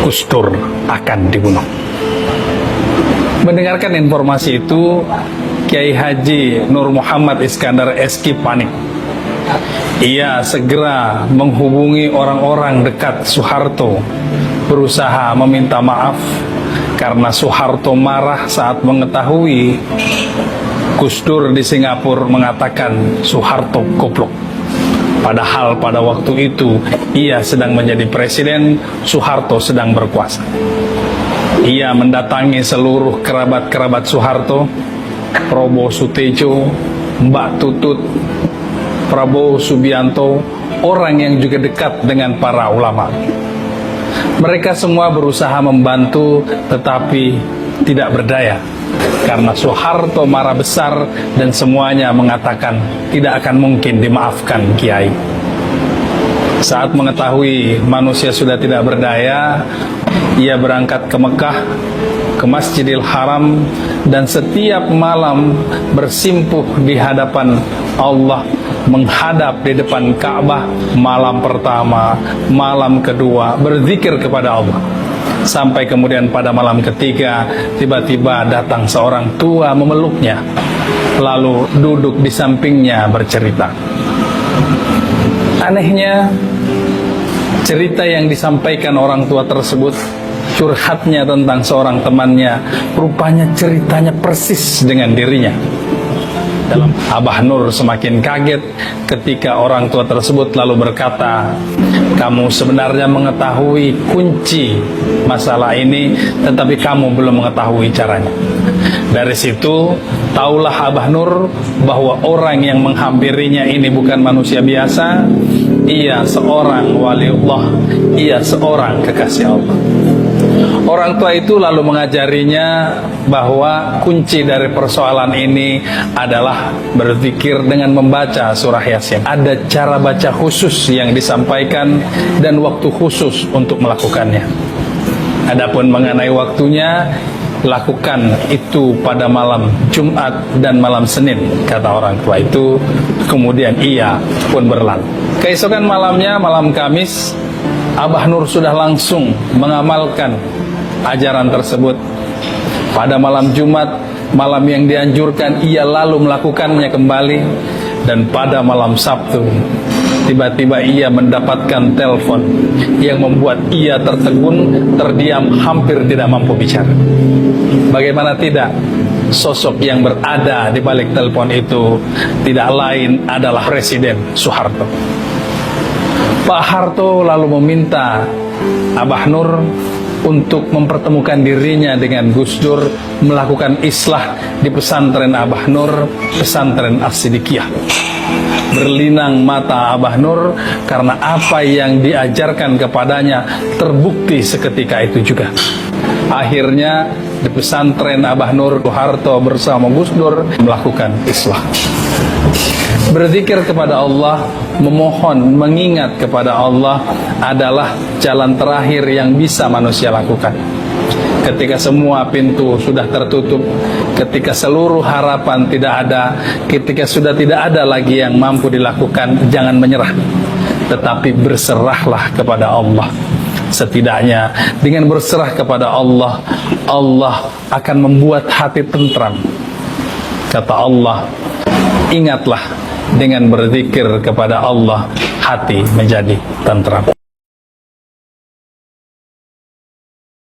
Gus Dur akan dibunuh. Mendengarkan informasi itu, Kiai Haji Nur Muhammad Iskandar SQ panik. Ia segera menghubungi orang-orang dekat Soeharto, berusaha meminta maaf karena Soeharto marah saat mengetahui Gus Dur di Singapura mengatakan Soeharto goblok. Padahal pada waktu itu ia sedang menjadi presiden, Soeharto sedang berkuasa. Ia mendatangi seluruh kerabat-kerabat Soeharto, Prabowo Sutejo, Mbak Tutut, Prabowo Subianto, orang yang juga dekat dengan para ulama. Mereka semua berusaha membantu tetapi tidak berdaya, karena Soeharto marah besar dan semuanya mengatakan tidak akan mungkin dimaafkan Kiai. Saat mengetahui manusia sudah tidak berdaya, ia berangkat ke Mekah, ke Masjidil Haram, dan setiap malam bersimpuh di hadapan Allah, menghadap di depan Ka'bah, malam pertama, malam kedua, berzikir kepada Allah. Sampai kemudian pada malam ketiga, tiba-tiba datang seorang tua memeluknya, lalu duduk di sampingnya bercerita. Anehnya, cerita yang disampaikan orang tua tersebut, curhatnya tentang seorang temannya, rupanya ceritanya persis dengan dirinya. Abah Nur semakin kaget ketika orang tua tersebut lalu berkata, "Kamu sebenarnya mengetahui kunci masalah ini, tetapi kamu belum mengetahui caranya." Dari situ, taulah Abah Nur bahwa orang yang menghampirinya ini bukan manusia biasa. Ia seorang waliullah, ia seorang kekasih Allah. Orang tua itu lalu mengajarinya bahwa kunci dari persoalan ini adalah berzikir dengan membaca surah Yasin. Ada cara baca khusus yang disampaikan dan waktu khusus untuk melakukannya. Adapun mengenai waktunya, lakukan itu pada malam Jumat dan malam Senin, kata orang tua itu. Kemudian ia pun berlalu. Keesokan malamnya, malam Kamis, Abah Nur sudah langsung mengamalkan ajaran tersebut. Pada malam Jumat, malam yang dianjurkan, ia lalu melakukannya kembali. Dan pada malam Sabtu, tiba-tiba ia mendapatkan telepon yang membuat ia tertegun, terdiam, hampir tidak mampu bicara. Bagaimana tidak, sosok yang berada di balik telepon itu tidak lain adalah Presiden Soeharto. Pak Harto lalu meminta Abah Nur untuk mempertemukan dirinya dengan Gus Dur, melakukan islah di pesantren Abah Nur, pesantren As-Siddiqiyah. Berlinang mata Abah Nur karena apa yang diajarkan kepadanya terbukti seketika itu juga. Akhirnya di pesantren Abah Nur, Soeharto bersama Gus Dur melakukan islah. Berzikir kepada Allah, memohon, mengingat kepada Allah adalah jalan terakhir yang bisa manusia lakukan. Ketika semua pintu sudah tertutup, ketika seluruh harapan tidak ada, ketika sudah tidak ada lagi yang mampu dilakukan, jangan menyerah, tetapi berserahlah kepada Allah. Setidaknya dengan berserah kepada Allah, Allah akan membuat hati tentram. Kata Allah, ingatlah, dengan berzikir kepada Allah, hati menjadi tentram.